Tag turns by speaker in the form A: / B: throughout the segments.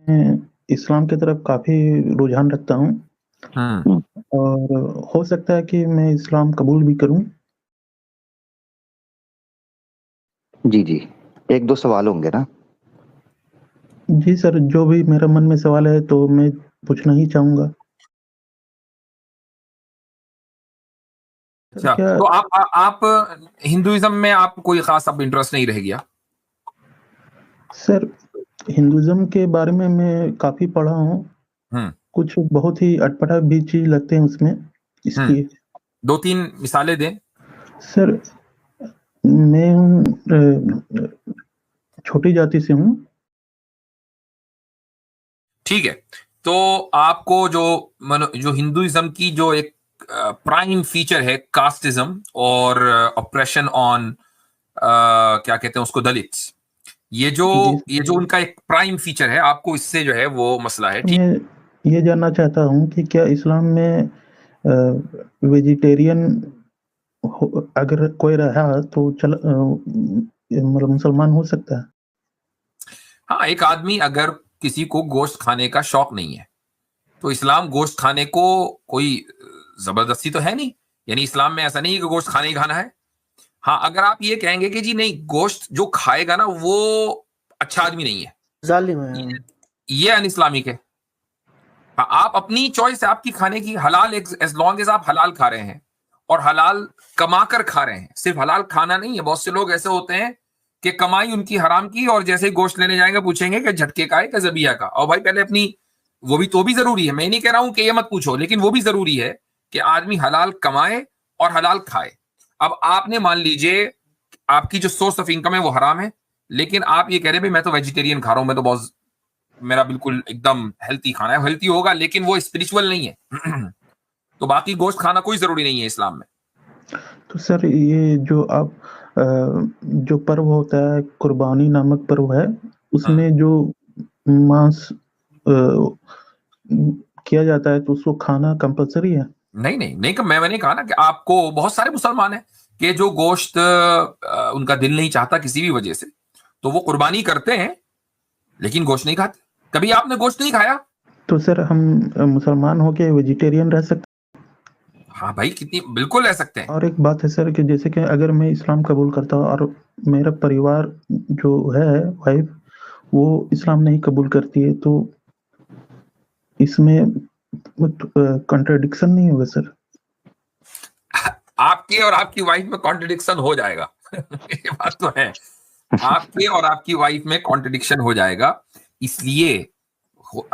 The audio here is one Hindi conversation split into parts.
A: मैं इस्लाम की तरफ काफ़ी रुझान रखता हूँ
B: हम्म।
A: और हो सकता है कि मैं इस्लाम कबूल भी करूँ।
C: जी, जी। 1-2 सवाल होंगे ना?
A: जी सर, जो भी मेरा मन में सवाल है तो मैं पूछना ही चाहूँगा। सर
B: अच्छा,
A: क्या
B: तो आप हिंदुइज्म में आप कोई खास अब इंटरेस्ट नहीं रह गया?
A: सर, हिंदुइज़्म के बारे में मैं काफ़ी पढ़ा हूँ।
B: हम्म।
A: कुछ बहुत ही अटपटा भी चीज़ लगते हैं उसमें,
B: हम्म।
A: इसलिए।
B: 2-3 मिसालें दें।
A: सर, मैं छोटी जाति से हूँ।
B: ठीक है, तो आपको जो हिंदुइज्म की जो एक प्राइम फीचर है कास्टिज्म और ऑपरेशन ऑन क्या कहते हैं उसको, दलित्स, ये जो
A: जी,
B: ये जो उनका एक प्राइम फीचर है, आपको इससे जो है वो मसला है, ठीक?
A: मैं ये जानना चाहता हूँ कि क्या इस्लाम में वेजिटेरियन अगर कोई रहा तो मतलब मुसलमान हो सकता है?
B: हाँ, एक आदमी अगर किसी को गोश्त खाने का शौक नहीं है तो इस्लाम गोश्त खाने को कोई जबरदस्ती तो है नहीं, यानी इस्लाम में ऐसा नहीं है कि गोश्त खाने ही खाना है। हाँ, अगर आप ये कहेंगे कि जी नहीं, गोश्त जो खाएगा ना वो अच्छा आदमी नहीं है,
D: जालिम है।
B: ये अन इस्लामिक है। हाँ, आप अपनी चॉइस है आपकी खाने की, हलाल, एज लॉन्ग एज आप हलाल खा रहे हैं और हलाल कमा कर खा रहे हैं। सिर्फ हलाल खाना नहीं है, बहुत से लोग ऐसे होते हैं कि कमाई उनकी हराम की और जैसे ही गोश्त लेने जाएंगे पूछेंगे कि झटके का है कि जबिया का। और भाई पहले अपनी, वो भी जरूरी है, मैं नहीं कह रहा हूं कि ये मत पूछो, लेकिन वो भी जरूरी है कि आदमी हलाल कमाए और हलाल खाए। अब आपने मान लीजिए आपकी जो सोर्स ऑफ इनकम है वो हराम है, लेकिन आप ये कह रहे हैं भाई मैं तो वेजिटेरियन खा रहा हूं, मैं तो बहुत, मेरा बिल्कुल एकदम हेल्थी खाना है, हेल्थी होगा लेकिन वो स्पिरिचुअल नहीं है। तो बाकी गोश्त खाना कोई जरूरी नहीं है इस्लाम में।
A: तो सर ये जो आप जो पर्व होता है, कुर्बानी नामक पर्व है,
B: हाँ।
A: उसमें जो मांस किया जाता है तो उसको खाना कंपल्सरी है?
B: नहीं नहीं नहीं, मैंने कहा ना कि आपको बहुत सारे मुसलमान हैं कि जो गोश्त उनका दिल नहीं चाहता किसी भी वजह से, तो वो कुर्बानी करते हैं लेकिन गोश्त नहीं खाते। कभी आपने गोश्त नहीं खाया?
A: तो सर हम मुसलमान होके वेजिटेरियन रह सकते
B: हाँ भाई, कितनी, बिल्कुल रह सकते
A: हैं?
B: हैं।
A: और एक बात है सर कि जैसे कि अगर मैं इस्लाम कबूल करता हूँ और मेरा परिवार जो है, वाइफ, वो इस्लाम नहीं कबूल करती है, तो इसमें कॉन्ट्रडिक्शन नहीं होगा सर?
B: आपके और आपकी वाइफ में कॉन्ट्रडिक्शन हो जाएगा। ये बात तो है, आपके और आपकी वाइफ में कॉन्ट्रडिक्शन हो जाएगा। इसलिए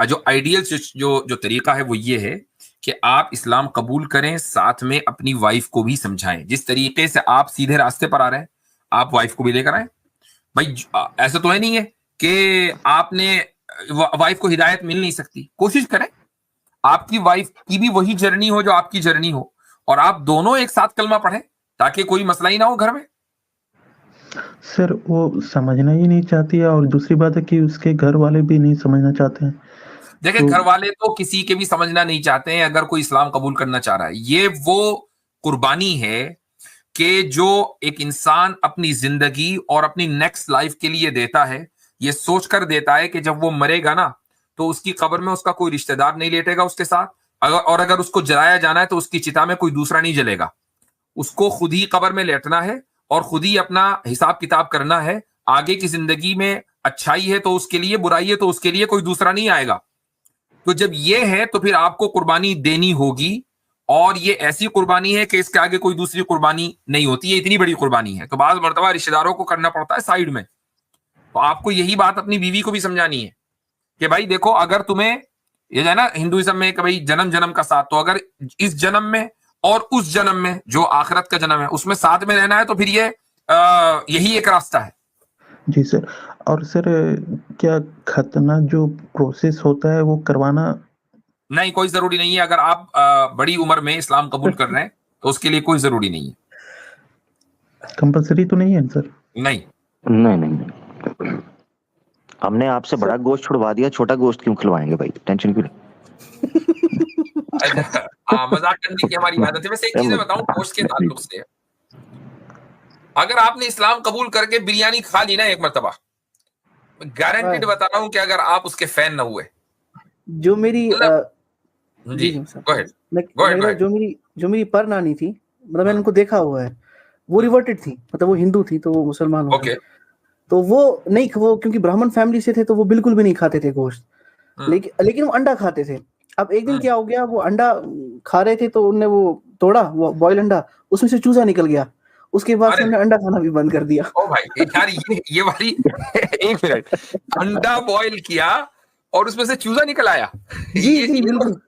B: जो आइडियल जो जो तरीका है वो ये है कि आप इस्लाम कबूल करें, साथ में अपनी वाइफ को भी समझाएं। जिस तरीके से आप सीधे रास्ते पर आ रहे हैं, आप वाइफ को भी लेकर आए। भाई ऐसा तो है नहीं है कि आपने वाइफ को हिदायत मिल नहीं सकती, कोशिश करें आपकी वाइफ की भी वही जर्नी हो जो आपकी जर्नी हो, और आप दोनों एक साथ कलमा पढ़ें ताकि कोई मसला ही ना हो घर में।
A: सर वो समझना ही नहीं चाहती है और दूसरी बात है कि उसके घर वाले भी नहीं समझना चाहते हैं।
B: देखिए,
A: तो
B: घर वाले तो किसी के भी समझना नहीं चाहते हैं अगर कोई इस्लाम कबूल करना चाह रहा है। ये वो कुर्बानी है कि जो एक इंसान अपनी जिंदगी और अपनी नेक्स्ट लाइफ के लिए देता है, ये सोचकर देता है कि जब वो मरेगा ना तो उसकी कब्र में उसका कोई रिश्तेदार नहीं लेटेगा उसके साथ, और अगर उसको जलाया जाना है तो उसकी चिता में कोई दूसरा नहीं जलेगा। उसको खुद ही कब्र में लेटना है और खुद ही अपना हिसाब किताब करना है। आगे की जिंदगी में अच्छाई है तो उसके लिए, बुराई है तो उसके लिए, कोई दूसरा नहीं आएगा। तो जब ये है तो फिर आपको कुर्बानी देनी होगी, और ये ऐसी कुर्बानी है कि इसके आगे कोई दूसरी कुर्बानी नहीं होती है, इतनी बड़ी कुर्बानी है। तो बाज़ मर्तबा रिश्तेदारों को करना पड़ता है साइड में। तो आपको यही बात अपनी बीवी को भी समझानी है कि भाई देखो, अगर तुम्हें, ये है ना हिंदुइज्म में कि भाई जन्म जन्म का साथ, तो अगर इस जन्म में और उस जन्म में जो आखिरत का जन्म है उसमें साथ में रहना है तो फिर ये यही एक रास्ता है।
A: जी सर। और सर क्या खतना जो प्रोसेस होता है वो करवाना
B: नहीं, कोई जरूरी नहीं है। अगर आप बड़ी उम्र में इस्लाम कबूल कर रहे हैं तो उसके लिए कोई जरूरी नहीं है।
A: कंपल्सरी तो नहीं है सर?
B: नहीं
C: नहीं, नहीं, नहीं। हमने आपसे बड़ा गोश्त छुड़वा दिया, छोटा गोश्त क्यों खिलवाएंगे भाई? टेंशन क्यों?
B: मजाक करने की हमारी आदत है। वैसे एक चीज बताऊं गोश्त के ताल्लुक से, अगर आपने इस्लाम कबूल करके बिरयानी खा ली ना एक मरतबा, गारंटेड बता रहा हूं कि अगर आप उसके फैन न हुए,
D: जो मेरी
B: जी गो अहेड,
D: जो मेरी पर नानी थी, मतलब मैंने उनको देखा हुआ है, वो रिवर्टेड थी, मतलब वो हिंदू थी तो वो मुसलमान हो गई। तो वो नहीं, वो क्योंकि ब्राह्मण फैमिली से थे तो वो बिल्कुल भी नहीं खाते थे गोश्त, लेकिन वो अंडा खाते थे। अब एक दिन क्या हो गया, वो अंडा खा रहे थे तो उनने वो तोड़ा, वो बॉयल अंडा, उसमें से चूजा निकल गया। उसके बाद से उन्होंने अंडा खाना भी बंद कर दिया।
B: ओ भाई यार, ये वाली एक मिनट, अंडा बॉयल किया और उसमें से चूजा निकल आया?
D: जी बिल्कुल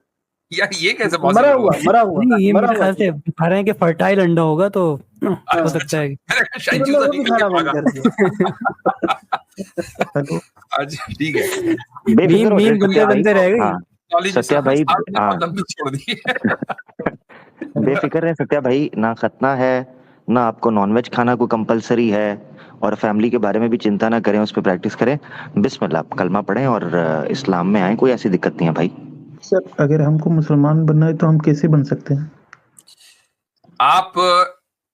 B: यार ये कैसे पॉसिबल हुआ?
D: मरा हुआ
E: नहीं, ये मेरे ख्याल से बता रहे हैं कि फर्टाइल अंडा होगा तो हो सकता है
B: शायद चूजा निकल
D: गया।
B: अच्छा ठीक है,
E: मीम बनते रह गई।
C: सत्या भाई
B: छोड़ दी।
C: बेफिक्र रहे सत्या भाई, ना खतना है, ना आपको नॉनवेज खाना को कंपलसरी है, और फैमिली के बारे में भी चिंता ना करें, उस पर प्रैक्टिस करें। बिस्मिल्लाह, कलमा पढ़ें और इस्लाम में आए, कोई ऐसी दिक्कत नहीं है भाई।
A: सर अगर हमको मुसलमान बनना है तो हम कैसे बन सकते हैं?
B: आप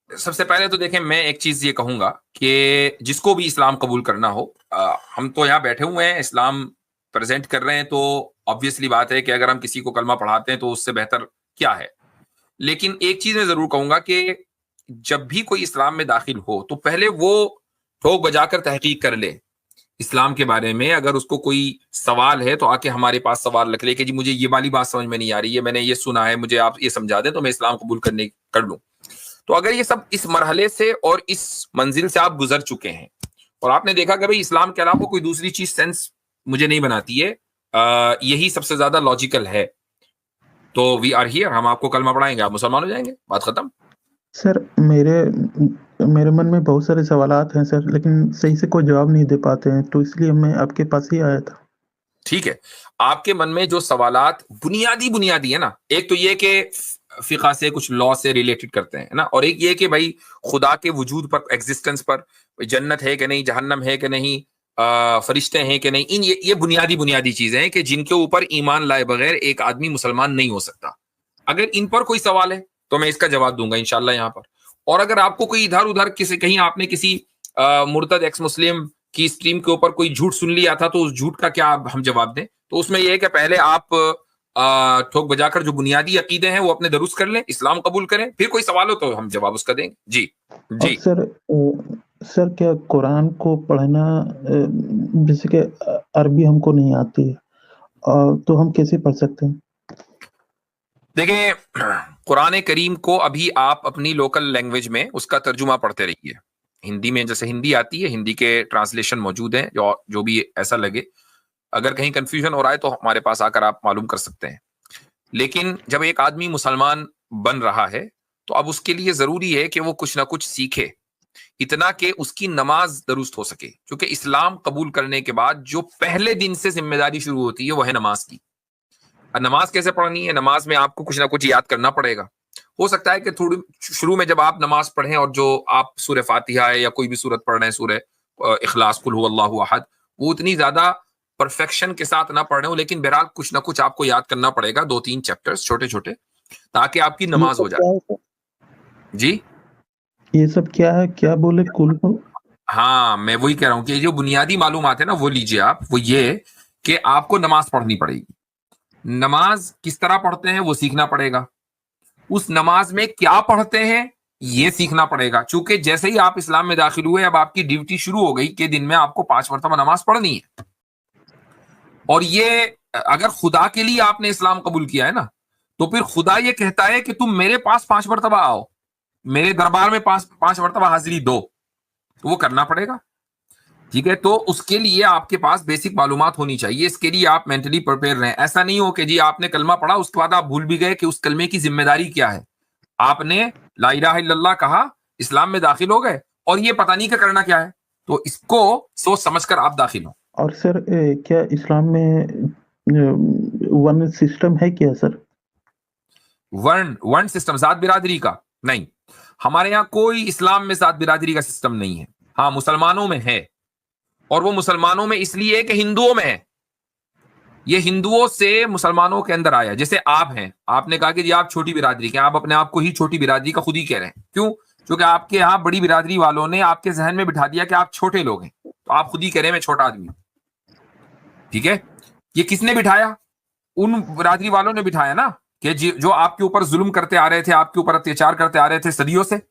B: सबसे पहले तो देखें, मैं एक चीज ये कहूंगा कि जिसको भी इस्लाम कबूल करना हो, हम तो यहाँ बैठे हुए हैं, इस्लाम प्रेजेंट कर रहे हैं, तो ऑब्वियसली बात है कि अगर हम किसी को कलमा पढ़ाते हैं तो उससे बेहतर क्या है। लेकिन एक चीज मैं जरूर कहूंगा कि जब भी कोई इस्लाम में दाखिल हो तो पहले वो ठोक बजाकर तहकीक कर ले इस्लाम के बारे में। अगर उसको कोई सवाल है तो आके हमारे पास सवाल रख ले कि जी मुझे ये वाली बात समझ में नहीं आ रही है, मैंने ये सुना है, मुझे आप ये समझा दें तो मैं इस्लाम कबूल कर लूं। तो अगर ये सब इस मरहले से और इस मंजिल से आप गुजर चुके हैं और आपने देखा कि भाई इस्लाम के अलावा कोई दूसरी चीज सेंस मुझे नहीं बनाती है, यही सबसे ज्यादा लॉजिकल है, तो वी आर हियर, हम आपको कलमा पढ़ाएंगे, आप मुसलमान हो जाएंगे, बात खत्म।
A: सर मेरे मन में बहुत सारे सवालात हैं सर, लेकिन सही से कोई जवाब नहीं दे पाते हैं, तो इसलिए मैं आपके पास ही आया था।
B: ठीक है, आपके मन में जो सवालात बुनियादी है ना, एक तो ये कि फिक़ा से कुछ लॉ से रिलेटेड करते हैं ना, और एक ये कि भाई खुदा के वजूद पर, एग्जिस्टेंस पर, जन्नत है कि नहीं, जहन्नम है कि नहीं, फरिश्ते हैं कि नहीं, इन ये बुनियादी चीजें हैं कि जिनके ऊपर ईमान लाए बगैर एक आदमी मुसलमान नहीं हो सकता। अगर इन पर कोई सवाल है तो मैं इसका जवाब दूंगा इंशाल्लाह यहाँ पर। और अगर आपको कोई इधर उधर कहीं आपने किसी मुर्तद एक्स मुस्लिम की स्ट्रीम के ऊपर कोई झूठ सुन लिया था तो उस झूठ का क्या हम जवाब दें, तो उसमें यह है कि पहले आप ठोक बजाकर जो बुनियादी अकीदे हैं वो अपने दुरुस्त कर लें, इस्लाम कबूल करें, फिर कोई सवाल हो तो हम जवाब उसका देंगे। जी
A: सर क्या कुरान को पढ़ना, जैसे कि अरबी हमको नहीं आती है, तो हम कैसे पढ़ सकते हैं?
B: देखिए, कुरान करीम को अभी आप अपनी लोकल लैंग्वेज में उसका तर्जुमा पढ़ते रहिए। हिंदी में जैसे हिंदी आती है, हिंदी के ट्रांसलेशन मौजूद हैं, जो भी ऐसा लगे, अगर कहीं कंफ्यूजन हो रहा है तो हमारे पास आकर आप मालूम कर सकते हैं। लेकिन जब एक आदमी मुसलमान बन रहा है तो अब उसके लिए जरूरी है कि वो कुछ ना कुछ सीखे, इतना कि उसकी नमाज दुरुस्त हो सके, क्योंकि इस्लाम कबूल करने के बाद जो पहले दिन से जिम्मेदारी शुरू होती है वो है नमाज की। नमाज कैसे पढ़नी है? नमाज में आपको कुछ ना कुछ याद करना पड़ेगा। हो सकता है कि थोड़ी शुरू में जब आप नमाज पढ़ें और जो आप सूरह फातिहा है या कोई भी सूरत पढ़ रहे हैं, सूरह इखलास, कुल हुवल्लाहु अहद, वो उतनी ज्यादा परफेक्शन के साथ ना पढ़ रहे हो, लेकिन बहरहाल कुछ ना कुछ आपको याद करना पड़ेगा, 2-3 चैप्टर्स छोटे छोटे, ताकि आपकी नमाज हो जाए। जी
A: ये सब क्या है, क्या बोले? कुल?
B: हाँ, मैं वही कह रहा हूँ कि जो बुनियादी मालूमात है ना वो लीजिए आप। वो ये कि आपको नमाज पढ़नी पड़ेगी, नमाज किस तरह पढ़ते हैं वो सीखना पड़ेगा, उस नमाज में क्या पढ़ते हैं ये सीखना पड़ेगा। चूंकि जैसे ही आप इस्लाम में दाखिल हुए अब आपकी ड्यूटी शुरू हो गई कि दिन में आपको 5 मरतबा नमाज पढ़नी है। और ये अगर खुदा के लिए आपने इस्लाम कबूल किया है ना, तो फिर खुदा ये कहता है कि तुम मेरे पास 5 मरतबा आओ, मेरे दरबार में 5 मरतबा हाजिरी दो, तो वो करना पड़ेगा। ठीक है, तो उसके लिए आपके पास बेसिक मालूमात होनी चाहिए, इसके लिए आप मेंटली प्रिपेयर रहें। ऐसा नहीं हो कि जी आपने कलमा पढ़ा उसके बाद आप भूल भी गए कि उस कलमे की जिम्मेदारी क्या है। आपने ला इलाहा इल्लल्लाह कहा, इस्लाम में दाखिल हो गए और ये पता नहीं कि करना क्या है, तो इसको सोच समझकर आप दाखिल हो।
A: और सर क्या इस्लाम में वर्ण सिस्टम है क्या सर?
B: वर्ण सिस्टम जात बिरादरी का नहीं, हमारे यहाँ कोई इस्लाम में जात बिरादरी का सिस्टम नहीं है। हाँ, मुसलमानों में है, और वो मुसलमानों में इसलिए है कि हिंदुओं में है। ये हिंदुओं से मुसलमानों के अंदर आया। जैसे आप हैं, आपने कहा कि जी आप छोटी बिरादरी के, आप अपने आप को ही छोटी बिरादरी का खुद ही कह रहे हैं। क्यों? क्योंकि आपके यहाँ बड़ी बिरादरी वालों ने आपके जहन में बिठा दिया कि आप छोटे लोग हैं, तो आप खुद ही कह रहे हैं मैं छोटा आदमी हूं। ठीक है, ये किसने बिठाया? उन बिरादरी वालों ने बिठाया ना, कि जो आपके ऊपर जुल्म करते आ रहे थे, आपके ऊपर अत्याचार करते आ रहे थे सदियों से।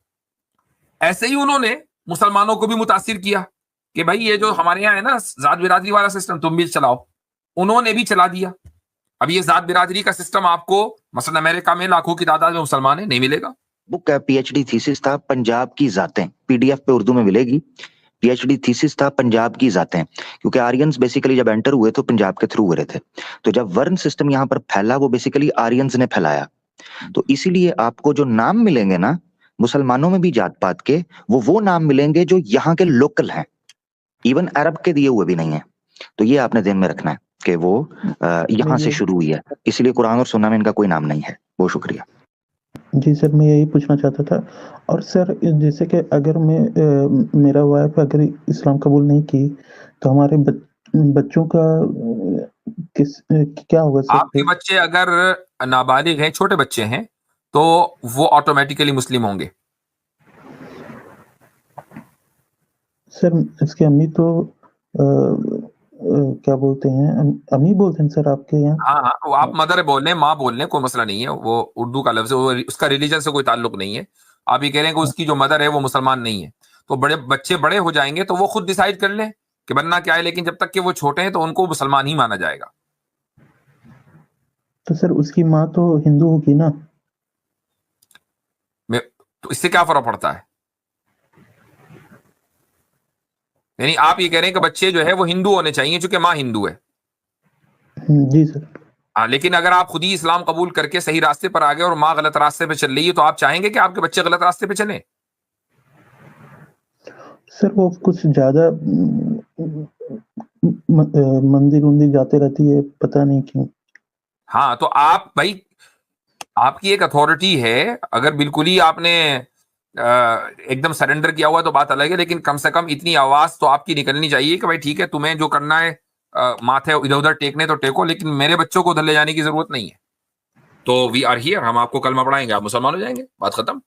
B: ऐसे ही उन्होंने मुसलमानों को भी मुतासिर किया कि भाई ये जो हमारे यहाँ है ना जात बिरादरी वाला सिस्टम, तुम भी चलाओ। उन्होंने भी चला दिया। अब ये जात बिरादरी का सिस्टम आपको मसलन अमेरिका में लाखों की तादाद में मुसलमान है, नहीं मिलेगा।
C: बुक का पीएचडी थीसिस था पंजाब की जातें, पीडीएफ पे उर्दू में मिलेगी। पीएचडी थीसिस था पंजाब की जातें, क्योंकि आर्यंस बेसिकली जब एंटर हुए तो पंजाब के थ्रू हो रहे थे। तो जब वर्ण सिस्टम यहाँ पर फैला वो बेसिकली आर्यंस ने फैलाया। तो इसीलिए आपको जो नाम मिलेंगे ना मुसलमानों में भी जात पात के, वो नाम मिलेंगे जो यहाँ के लोकल हैं, इवन अरब के दिए हुए भी नहीं है। तो ये आपने ध्यान में रखना है कि वो यहाँ से शुरू हुई है, इसलिए कुरान और सुन्ना में इनका कोई नाम नहीं है। बहुत शुक्रिया।
A: जी सर, मैं यही पूछना चाहता था। और सर जैसे कि अगर मेरा वाइफ अगर इस्लाम कबूल नहीं की तो हमारे बच्चों का क्या होगा सर?
B: आपके बच्चे अगर नाबालिग हैं, छोटे बच्चे हैं, तो वो ऑटोमेटिकली मुस्लिम होंगे।
A: सर इसकी अम्मी तो क्या बोलते हैं, अम्मी बोलते हैं सर आपके यहाँ?
B: हाँ, वो आप मदर बोल रहे हैं, माँ बोल रहे हैं, कोई मसला नहीं है, वो उर्दू का लफ्ज है, वो उसका रिलीजन से कोई ताल्लुक नहीं है। आप ये कह रहे हैं कि उसकी जो मदर है वो मुसलमान नहीं है, तो बच्चे बड़े हो जाएंगे तो वो खुद डिसाइड कर लें कि बनना क्या है, लेकिन जब तक कि वो छोटे हैं तो उनको मुसलमान ही माना जाएगा।
A: तो सर उसकी माँ तो हिंदू होगी ना?
B: तो इससे क्या फर्क पड़ता है? यानी आप ये कह रहे हैं कि बच्चे जो है वो हिंदू होने चाहिए चूंकि माँ हिंदू है।
A: जी सर।
B: हाँ, लेकिन अगर आप खुद ही इस्लाम कबूल करके सही रास्ते पर आ गए और माँ गलत रास्ते पे चल रही है, तो आप चाहेंगे कि आपके बच्चे गलत रास्ते पे चले?
A: सर वो कुछ ज्यादा मंदिर उंदिर जाते रहती है, पता नहीं क्यों।
B: हाँ, तो आप भाई, आपकी एक अथॉरिटी है, अगर बिल्कुल ही आपने एकदम सरेंडर किया हुआ तो बात अलग है, लेकिन कम से कम इतनी आवाज तो आपकी निकलनी चाहिए कि भाई ठीक है, तुम्हें जो करना है माथे इधर उधर टेकने तो टेको, लेकिन मेरे बच्चों को उधर ले जाने की जरूरत नहीं है। तो वी आर हियर, हम आपको कलमा पढ़ाएंगे, आप मुसलमान हो जाएंगे, बात खत्म।